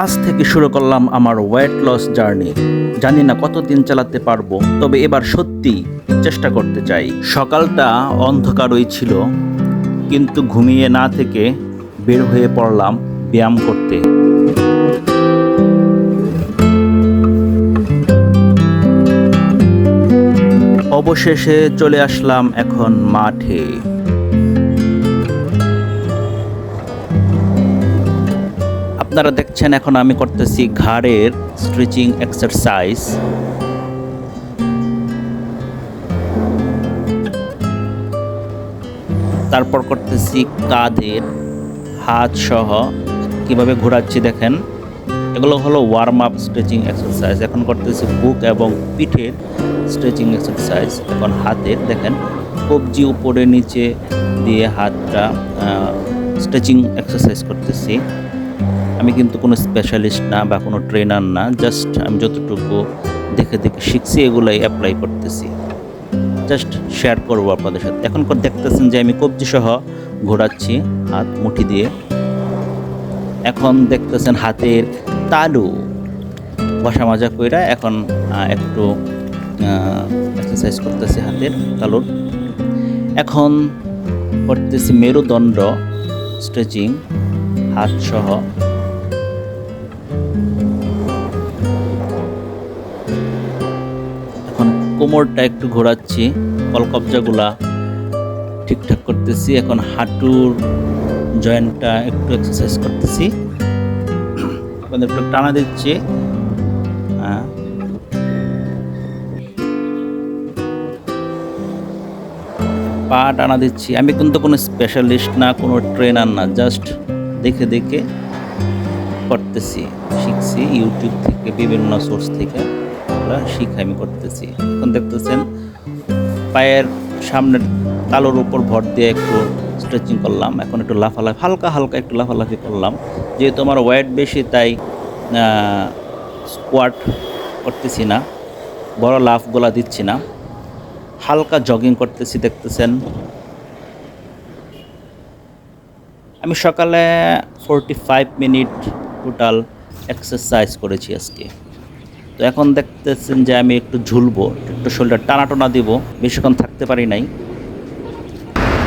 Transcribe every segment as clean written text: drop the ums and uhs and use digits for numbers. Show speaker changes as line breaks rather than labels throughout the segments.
আজ থেকে শুরু করলাম আমার ওয়েট লস জার্নি। জানি না কতদিন চালাতে পারবো, তবে এবার সত্যি চেষ্টা করতে চাই। সকালটা অন্ধকারই ছিল, কিন্তু ঘুমিয়ে না থেকে বের হয়ে পড়লাম ব্যায়াম করতে। অবশেষে চলে আসলাম এখন মাঠে। আপনারা দেখছেন এখন আমি করতেছি ঘাড়ের স্ট্রেচিং এক্সারসাইজ। তারপর করতেছি কাঁধের, হাত সহ কিভাবে ঘোরাচ্ছি দেখেন। এগুলো হলো ওয়ার্ম আপ স্ট্রেচিং এক্সারসাইজ। এখন করতেছি বুক এবং পিঠের স্ট্রেচিং এক্সারসাইজ। এখন হাতের দেখেন কবজি উপরে নিচে দিয়ে হাতটা স্ট্রেচিং এক্সারসাইজ করতেছি। আমি কিন্তু কোনো স্পেশালিস্ট না বা কোনো ট্রেনার না, জাস্ট আমি যতটুকু দেখে দেখে শিখছি এগুলাই অ্যাপ্লাই করতেছি। জাস্ট শেয়ার করবো আপনাদের সাথে। এখন দেখতেছেন যে আমি কবজি সহ ঘোরাচ্ছি হাত মুঠি দিয়ে। এখন দেখতেছেন হাতের তালু বসা মাজা কইরা এখন একটু এক্সারসাইজ করতেছি হাতের তালুর। এখন করতেছি মেরুদণ্ড স্ট্রেচিং হাত সহ। এখন কোমরটা একটু ঘোরাচ্ছি, কলকবজাগুলা ঠিকঠাক করতেছি। এখন হাঁটুর জয়েন্টটা একটু এক্সারসাইজ করতেছি। এখন একটু টানা দিচ্ছি। পা টানা দিচ্ছি। আমি কিন্তু কোনো স্পেশালিস্ট না, কোনো ট্রেনার না, জাস্ট দেখে দেখে করতেছি, শিখছি ইউটিউব থেকে, বিভিন্ন সোর্স থেকে শিখে আমি করতেছি। এখন দেখতেছেন পায়ের সামনের তালুর উপর ভর দিয়ে একটু স্ট্রেচিং করলাম। এখন একটু লাফালাফি, হালকা হালকা একটু লাফালাফি করলাম। যেহেতু আমার ওয়েট বেশি তাই স্কোয়াট করতেছি না, বড় লাফগুলা দিচ্ছি না, হালকা জগিং করতেছি। দেখতেছেন আমি সকালে 45 মিনিট টোটাল এক্সারসাইজ করেছি আজকে। তো এখন দেখতেছেন যে আমি একটু ঝুলবো, একটু শরীরটা টানাটোনা দিব, বেশিক্ষণ থাকতে পারি নাই।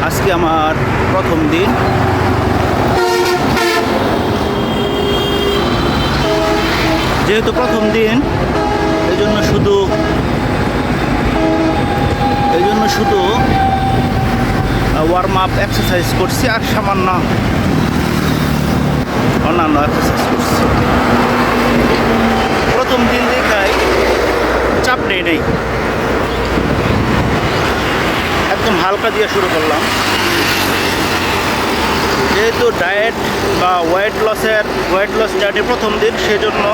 আজকে আমার প্রথম দিন। যেহেতু প্রথম দিন এই জন্য শুধু ওয়ার্ম আপ এক্সারসাইজ করছি আর সামান্য অন্যান্য এক্সারসাইজ করছি। প্রথম দিন দেখাই চাপ নেই, একদম হালকা দিয়ে শুরু করলাম। যেহেতু ডায়েট বা ওয়েট লস জার্নি প্রথম দিন, সেজন্য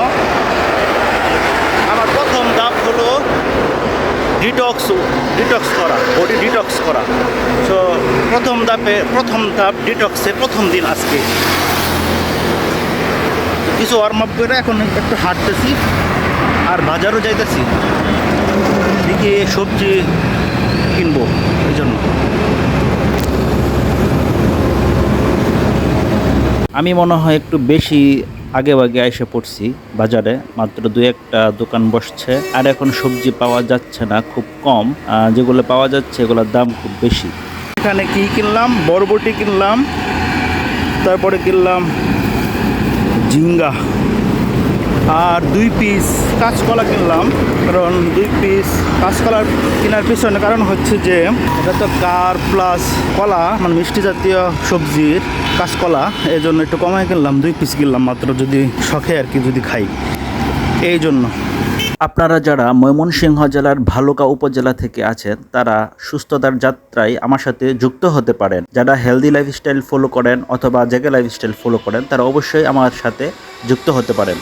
আমার প্রথম ধাপ হলো ডিটক্স করা, বডি ডিটক্স করা। সো প্রথম ধাপ ডিটক্সের প্রথম দিন আজকে। কিছু ওয়ার্ম আপ করে এখন একটু হাঁটতেছি আর বাজারও যাইতেছি, দেখি সবজি কিনবো এই জন্য। আমি মনে হয় একটু বেশি আগে এসে পড়ছি বাজারে। মাত্র 2-1টা দোকান বসছে আর এখন সবজি পাওয়া যাচ্ছে না, খুব কম। যেগুলো পাওয়া যাচ্ছে এগুলোর দাম খুব বেশি। এখানে কি কিনলাম? বরবটি কিনলাম, তারপরে কিনলাম ঝিঙ্গা আর 2 পিস কাঁচকলা কিনলাম। কারণ 2 পিস কাঁচকলার কেনার পিছনে কারণ হচ্ছে যে এটা তো কার প্লাস কলা, মানে মিষ্টি জাতীয় সবজির কাঁচকলা, এই জন্য একটু কমাই কিনলাম। 2 পিস কিনলাম মাত্র, যদি শখে আর কি, যদি খাই এই জন্য। আপনারা যারা ময়মনসিংহ জেলার ভালুকা উপজেলা থেকে আছেন তারা সুস্থতার যাত্রায় আমার সাথে যুক্ত হতে পারেন। যারা হেলদি লাইফস্টাইল ফলো করেন অথবা জেগে লাইফস্টাইল ফলো করেন তারা অবশ্যই আমার সাথে যুক্ত হতে পারেন।